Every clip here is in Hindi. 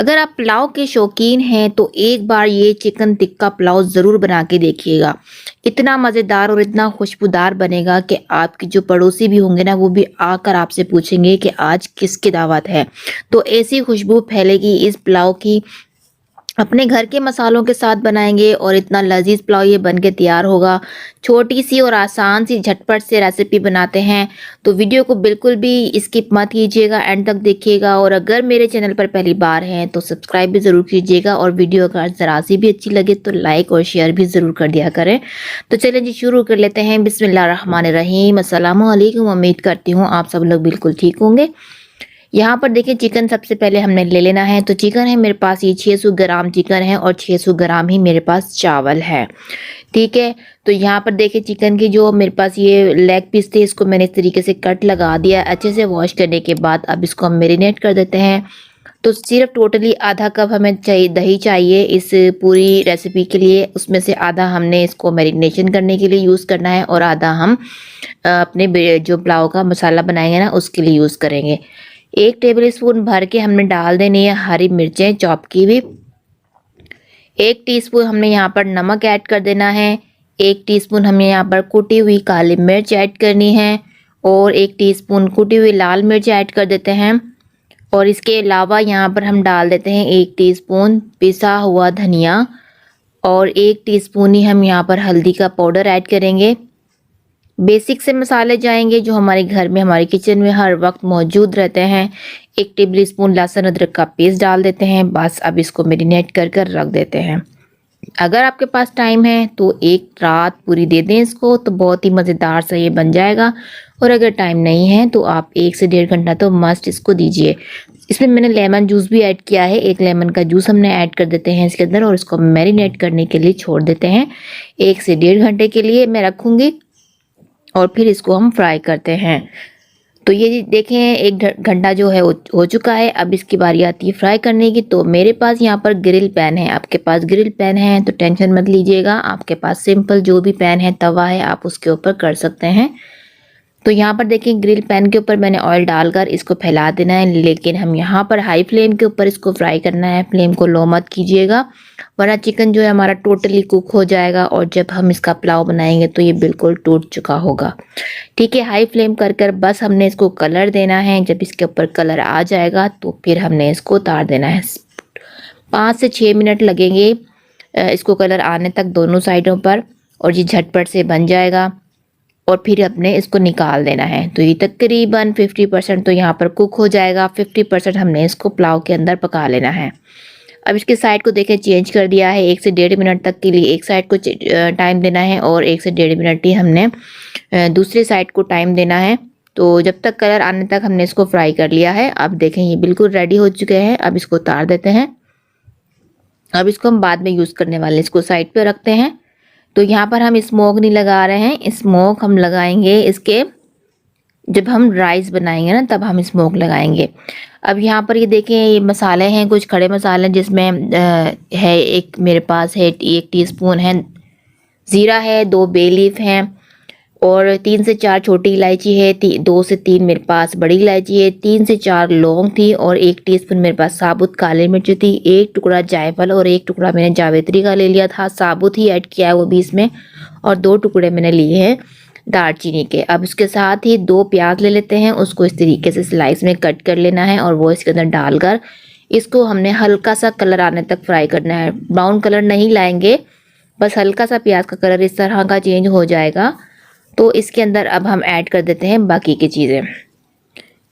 अगर आप पुलाव के शौकीन हैं तो एक बार ये चिकन टिक्का पुलाव ज़रूर बना के देखिएगा। इतना मज़ेदार और इतना खुशबूदार बनेगा कि आपके जो पड़ोसी भी होंगे ना वो भी आकर आपसे पूछेंगे कि आज किसकी दावत है। तो ऐसी खुशबू फैलेगी इस पुलाव की। अपने घर के मसालों के साथ बनाएंगे और इतना लजीज पुलाव ये बन के तैयार होगा। छोटी सी और आसान सी झटपट से रेसिपी बनाते हैं, तो वीडियो को बिल्कुल भी स्किप मत कीजिएगा, एंड तक देखिएगा। और अगर मेरे चैनल पर पहली बार हैं तो सब्सक्राइब भी ज़रूर कीजिएगा, और वीडियो अगर ज़रा सी भी अच्छी लगे तो लाइक और शेयर भी ज़रूर कर दिया करें। तो चलिए जी शुरू कर लेते हैं। बिस्मिल्लाहिर्रहमानिर्रहीम। अस्सलामु अलैकुम। उम्मीद करती हूँ आप सब लोग बिल्कुल ठीक होंगे। यहाँ पर देखिए चिकन सबसे पहले हमने ले लेना है। तो चिकन है मेरे पास ये 600 ग्राम चिकन है, और 600 ग्राम ही मेरे पास चावल है। ठीक है, तो यहाँ पर देखिए चिकन की जो मेरे पास ये लेग पीस थे इसको मैंने इस तरीके से कट लगा दिया। अच्छे से वॉश करने के बाद अब इसको हम मेरिनेट कर देते हैं। तो सिर्फ टोटली आधा कप हमें चाहिए दही चाहिए इस पूरी रेसिपी के लिए। उसमें से आधा हमने इसको मैरिनेशन करने के लिए यूज़ करना है, और आधा हम अपने जो पुलाव का मसाला बनाएंगे ना उसके लिए यूज़ करेंगे। 1 टेबल स्पून भर के हमने डाल देनी है हरी मिर्चें चॉप की हुई। 1 टीस्पून हमने यहाँ पर नमक ऐड कर देना है। 1 टीस्पून हमने यहाँ पर कुटी हुई काली मिर्च ऐड करनी है, और 1 टीस्पून कुटी हुई लाल मिर्च ऐड कर देते हैं। और इसके अलावा यहाँ पर हम डाल देते हैं 1 टीस्पून पिसा हुआ धनिया, और 1 टीस्पून ही हम यहाँ पर हल्दी का पाउडर ऐड करेंगे। बेसिक से मसाले जाएंगे जो हमारे घर में हमारे किचन में हर वक्त मौजूद रहते हैं। 1 टेबल स्पून लहसुन अदरक का पेस्ट डाल देते हैं। बस अब इसको मैरिनेट कर कर रख देते हैं। अगर आपके पास टाइम है तो एक रात पूरी दे दें इसको, तो बहुत ही मज़ेदार सा ये बन जाएगा। और अगर टाइम नहीं है तो आप 1 से 1.5 घंटा तो मस्ट इसको दीजिए। इसमें मैंने लेमन जूस भी ऐड किया है। 1 लेमन का जूस हमने ऐड कर देते हैं इसके अंदर, और इसको मैरिनेट करने के लिए छोड़ देते हैं। 1 से 1.5 घंटे के लिए मैं रखूँगी, और फिर इसको हम फ्राई करते हैं। तो ये देखें 1 घंटा जो है हो चुका है। अब इसकी बारी आती है फ्राई करने की। तो मेरे पास यहाँ पर ग्रिल पैन है। आपके पास ग्रिल पैन है तो टेंशन मत लीजिएगा, आपके पास सिंपल जो भी पैन है तवा है आप उसके ऊपर कर सकते हैं। तो यहाँ पर देखिए ग्रिल पैन के ऊपर मैंने ऑयल डालकर इसको फैला देना है, लेकिन हम यहाँ पर हाई फ्लेम के ऊपर इसको फ्राई करना है। फ्लेम को लो मत कीजिएगा, वरना चिकन जो है हमारा टोटली कुक हो जाएगा, और जब हम इसका पुलाव बनाएंगे तो ये बिल्कुल टूट चुका होगा। ठीक है, हाई फ्लेम कर कर बस हमने इसको कलर देना है। जब इसके ऊपर कलर आ जाएगा तो फिर हमने इसको उतार देना है। 5 से 6 मिनट लगेंगे इसको कलर आने तक दोनों साइडों पर, और ये झटपट से बन जाएगा। और फिर अपने इसको निकाल देना है। तो ये तकरीबन 50% तो यहाँ पर कुक हो जाएगा। 50% हमने इसको पुलाव के अंदर पका लेना है। अब इसके साइड को देखें चेंज कर दिया है। 1 से 1.5 मिनट तक के लिए एक साइड को टाइम देना है, और 1 से 1.5 मिनट ही हमने दूसरी साइड को टाइम देना है। तो जब तक कलर आने तक हमने इसको फ्राई कर लिया है। अब देखें ये बिल्कुल रेडी हो चुके हैं। अब इसको उतार देते हैं। अब इसको हम बाद में यूज़ करने वाले इसको साइड पे रखते हैं। तो यहाँ पर हम स्मोक नहीं लगा रहे हैं, स्मोक हम लगाएंगे इसके जब हम राइस बनाएंगे ना तब हम स्मोक लगाएंगे। अब यहाँ पर ये देखें ये मसाले हैं, कुछ खड़े मसाले जिसमें है एक मेरे पास है 1 टीस्पून है ज़ीरा है, 2 बे लीफ हैं, और 3 से 4 छोटी इलायची है, 2 से 3 मेरे पास बड़ी इलायची है, 3 से 4 लौंग थी, और 1 टीस्पून मेरे पास साबुत काली मिर्च थी, 1 टुकड़ा जायफल, और 1 टुकड़ा मैंने जावित्री का ले लिया था, साबुत ही ऐड किया है वो भी इसमें, और 2 टुकड़े मैंने लिए हैं दालचीनी के। अब इसके साथ ही 2 प्याज ले लेते हैं, उसको इस तरीके से स्लाइस में कट कर लेना है, और वो इसके अंदर डालकर इसको हमने हल्का सा कलर आने तक फ्राई करना है। ब्राउन कलर नहीं लाएंगे, बस हल्का सा प्याज का कलर इस तरह का चेंज हो जाएगा। तो इसके अंदर अब हम ऐड कर देते हैं बाकी की चीज़ें।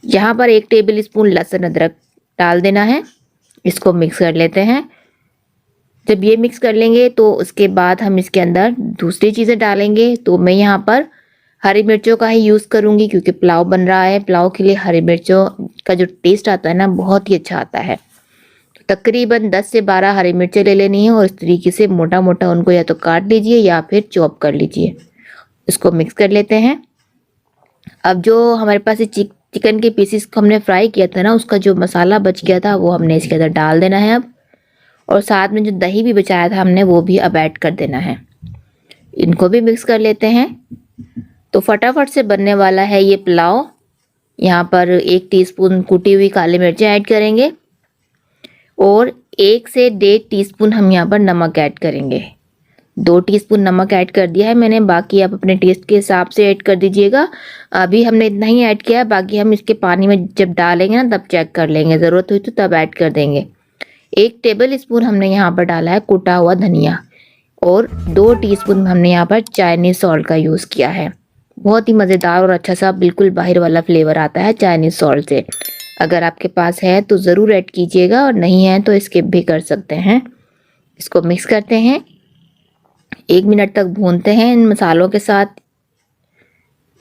यहाँ पर 1 टेबल स्पून लहसुन अदरक डाल देना है। इसको मिक्स कर लेते हैं। जब ये मिक्स कर लेंगे तो उसके बाद हम इसके अंदर दूसरी चीज़ें डालेंगे। तो मैं यहाँ पर हरी मिर्चों का ही यूज़ करूँगी, क्योंकि पुलाव बन रहा है। पुलाव के लिए हरी मिर्चों का जो टेस्ट आता है ना बहुत ही अच्छा आता है। तो तकरीबन 10 से 12 हरी मिर्चें ले लेनी है, और इस तरीके से मोटा मोटा उनको या तो काट लीजिए या फिर चॉप कर लीजिए। इसको मिक्स कर लेते हैं। अब जो हमारे पास ये चिकन के पीसेस को हमने फ्राई किया था ना, उसका जो मसाला बच गया था वो हमने इसके अंदर डाल देना है अब, और साथ में जो दही भी बचाया था हमने वो भी अब ऐड कर देना है। इनको भी मिक्स कर लेते हैं। तो फटाफट से बनने वाला है ये पुलाव। यहाँ पर 1 टीस्पून कुटी हुई काली मिर्चें ऐड करेंगे, और 1 से 1.5 टीस्पून हम यहाँ पर नमक ऐड करेंगे। 2 टीस्पून नमक ऐड कर दिया है मैंने, बाकी आप अपने टेस्ट के हिसाब से ऐड कर दीजिएगा। अभी हमने इतना ही ऐड किया है, बाकी हम इसके पानी में जब डालेंगे ना तब चेक कर लेंगे, ज़रूरत हुई तो तब ऐड कर देंगे। 1 टेबल स्पून हमने यहाँ पर डाला है कुटा हुआ धनिया और 2 टीस्पून हमने यहाँ पर चाइनीज़ सॉल्ट का यूज़ किया है। बहुत ही मज़ेदार और अच्छा सा बिल्कुल बाहर वाला फ्लेवर आता है चाइनीज़ सॉल्ट से। अगर आपके पास है तो ज़रूर ऐड कीजिएगा और नहीं है तो स्किप भी कर सकते हैं। इसको मिक्स करते हैं, 1 मिनट तक भूनते हैं इन मसालों के साथ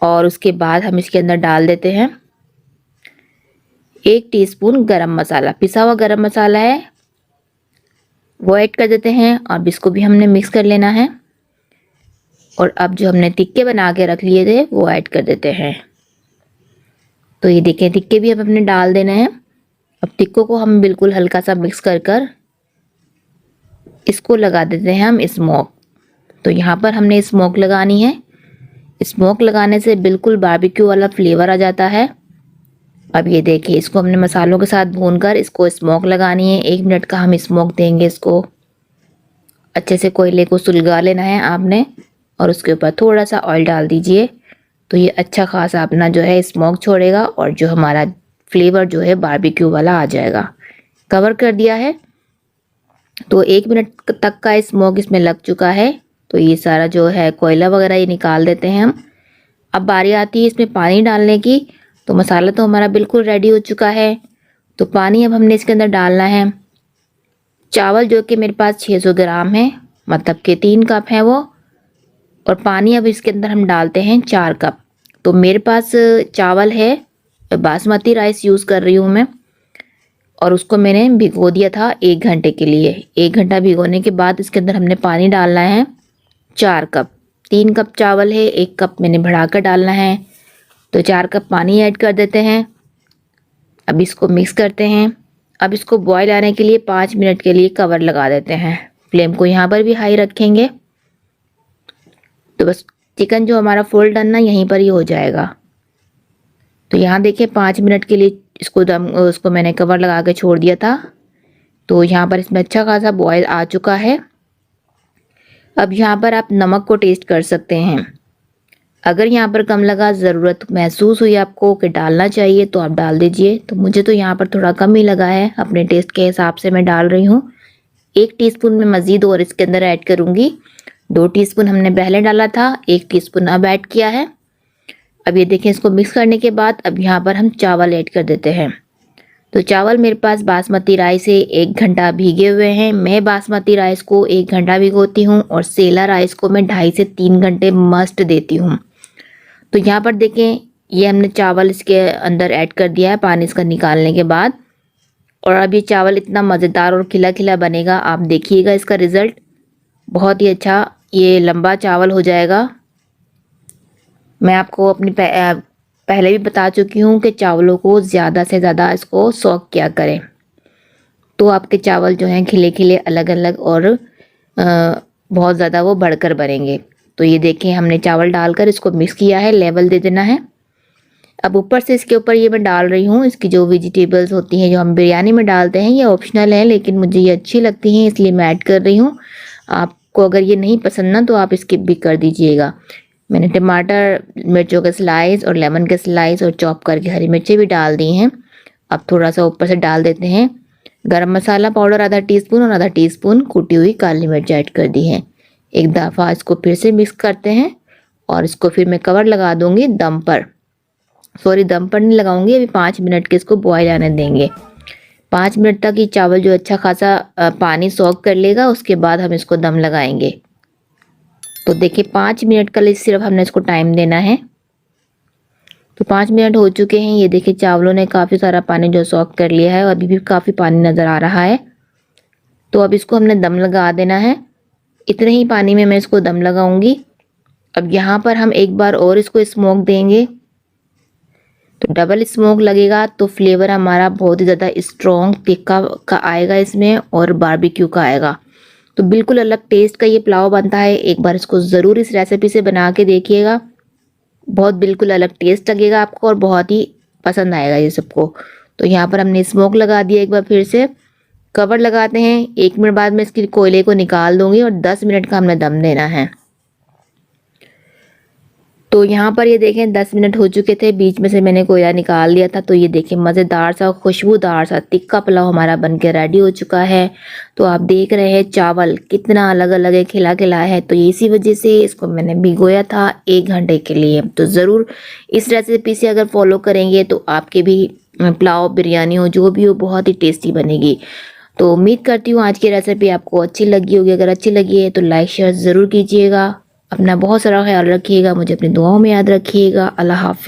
और उसके बाद हम इसके अंदर डाल देते हैं 1 टीस्पून गरम मसाला, पिसा हुआ गरम मसाला है वो ऐड कर देते हैं। अब इसको भी हमने मिक्स कर लेना है और अब जो हमने टिक्के बना के रख लिए थे वो ऐड कर देते हैं। तो ये देखें टिक्के भी अब हमने डाल देने हैं। अब टिक्कों को हम बिल्कुल हल्का सा मिक्स कर कर इसको लगा देते हैं हम स्मोक। तो यहाँ पर हमने स्मोक लगानी है, स्मोक लगाने से बिल्कुल बारबेक्यू वाला फ्लेवर आ जाता है। अब ये देखिए इसको हमने मसालों के साथ भूनकर इसको स्मोक लगानी है, 1 मिनट का हम स्मोक देंगे। इसको अच्छे से कोयले को सुलगा लेना है आपने और उसके ऊपर थोड़ा सा ऑयल डाल दीजिए तो ये अच्छा खासा अपना जो है स्मोक छोड़ेगा और जो हमारा फ्लेवर जो है बारबेक्यू वाला आ जाएगा। कवर कर दिया है तो 1 मिनट तक का स्मोक इसमें लग चुका है। तो ये सारा जो है कोयला वगैरह ये निकाल देते हैं हम। अब बारी आती है इसमें पानी डालने की। तो मसाला तो हमारा बिल्कुल रेडी हो चुका है, तो पानी अब हमने इसके अंदर डालना है। चावल जो कि मेरे पास 600 ग्राम है, मतलब कि 3 कप है वो, और पानी अब इसके अंदर हम डालते हैं 4 कप। तो मेरे पास चावल है, बासमती राइस यूज़ कर रही हूँ मैं, और उसको मैंने भिगो दिया था 1 घंटे के लिए। 1 घंटा भिगोने के बाद इसके अंदर हमने पानी डालना है 4 कप। 3 कप चावल है, 1 कप मैंने बढ़ाकर डालना है, तो 4 कप पानी ऐड कर देते हैं। अब इसको मिक्स करते हैं। अब इसको बॉयल आने के लिए 5 मिनट के लिए कवर लगा देते हैं। फ्लेम को यहाँ पर भी हाई रखेंगे। तो बस चिकन जो हमारा फुल डन ना यहीं पर ही हो जाएगा। तो यहाँ देखिए 5 मिनट के लिए उसको मैंने कवर लगा के छोड़ दिया था। तो यहाँ पर इसमें अच्छा खासा बॉयल आ चुका है। अब यहाँ पर आप नमक को टेस्ट कर सकते हैं। अगर यहाँ पर कम लगा, ज़रूरत महसूस हुई आपको कि डालना चाहिए, तो आप डाल दीजिए। तो मुझे तो यहाँ पर थोड़ा कम ही लगा है, अपने टेस्ट के हिसाब से मैं डाल रही हूँ। 1 टीस्पून में मज़ीद और इसके अंदर ऐड करूँगी। 2 टीस्पून हमने पहले डाला था, 1 टीस्पून अब ऐड किया है। अब ये देखें इसको मिक्स करने के बाद अब यहाँ पर हम चावल ऐड कर देते हैं। तो चावल मेरे पास बासमती राइस है, 1 घंटा भीगे हुए हैं। मैं बासमती राइस को 1 घंटा भिगोती हूँ और सेला राइस को मैं 2.5 से 3 घंटे मस्ट देती हूँ। तो यहाँ पर देखें ये हमने चावल इसके अंदर ऐड कर दिया है पानी इसका निकालने के बाद, और अब ये चावल इतना मज़ेदार और खिला खिला बनेगा, आप देखिएगा इसका रिज़ल्ट बहुत ही अच्छा ये लंबा चावल हो जाएगा। मैं आपको अपनी पहले भी बता चुकी हूँ कि चावलों को ज़्यादा से ज़्यादा इसको सॉक किया करें, तो आपके चावल जो हैं खिले खिले अलग अलग और बहुत ज़्यादा वो बढ़कर बनेंगे। तो ये देखें हमने चावल डालकर इसको मिक्स किया है, लेवल दे देना है। अब ऊपर से इसके ऊपर ये मैं डाल रही हूँ इसकी जो वेजिटेबल्स होती हैं जो हम बिरयानी में डालते हैं, ये ऑप्शनल है लेकिन मुझे ये अच्छी लगती हैं इसलिए मैं ऐड कर रही हूँ। आपको अगर ये नहीं पसंद ना तो आप स्किप भी कर दीजिएगा। मैंने टमाटर, मिर्चों के स्लाइस और लेमन के स्लाइस और चॉप करके हरी मिर्चें भी डाल दी हैं। अब थोड़ा सा ऊपर से डाल देते हैं गरम मसाला पाउडर आधा टीस्पून और आधा टीस्पून कुटी हुई काली मिर्च ऐड कर दी है। एक दफ़ा इसको फिर से मिक्स करते हैं और इसको फिर मैं कवर लगा दूंगी दम पर, सॉरी दम पर नहीं लगाऊंगी, अभी 5 मिनट के इसको बॉयल आने देंगे। 5 मिनट तक ये चावल जो अच्छा खासा पानी सॉक कर लेगा, उसके बाद हम इसको दम लगाएंगे। तो देखिए 5 मिनट का लिए सिर्फ हमने इसको टाइम देना है। तो 5 मिनट हो चुके हैं। ये देखिए चावलों ने काफ़ी सारा पानी जो सॉक कर लिया है और अभी भी काफ़ी पानी नज़र आ रहा है। तो अब इसको हमने दम लगा देना है। इतने ही पानी में मैं इसको दम लगाऊंगी। अब यहाँ पर हम एक बार और इसको स्मोक देंगे, तो डबल स्मोक लगेगा तो फ्लेवर हमारा बहुत ही ज़्यादा स्ट्रॉन्ग तिक्का का आएगा इसमें और बारबेक्यू का आएगा। तो बिल्कुल अलग टेस्ट का ये पुलाव बनता है। एक बार इसको ज़रूर इस रेसिपी से बना के देखिएगा, बहुत बिल्कुल अलग टेस्ट लगेगा आपको और बहुत ही पसंद आएगा ये सबको। तो यहाँ पर हमने स्मोक लगा दिया एक बार फिर से। कवर लगाते हैं। 1 मिनट बाद मैं इसकी कोयले को निकाल दूंगी और 10 मिनट का हमने दम देना है। तो यहाँ पर ये देखें 10 मिनट हो चुके थे, बीच में से मैंने कोयला निकाल दिया था। तो ये देखें मज़ेदार सा खुशबूदार सा तिक्का पुलाव हमारा बनके रेडी हो चुका है। तो आप देख रहे हैं चावल कितना अलग अलग है, खिला खिला है। तो इसी वजह से इसको मैंने भिगोया था 1 घंटे के लिए। तो ज़रूर इस रेसिपी से अगर फॉलो करेंगे तो आपके भी पुलाव बिरयानी हो जो भी हो बहुत ही टेस्टी बनेगी। तो उम्मीद करती हूँ आज की रेसिपी आपको अच्छी लगी होगी। अगर अच्छी लगी है तो लाइक शेयर ज़रूर कीजिएगा। अपना बहुत सारा ख्याल रखिएगा, मुझे अपनी दुआओं में याद रखिएगा। अल्लाह हाफ़िज़।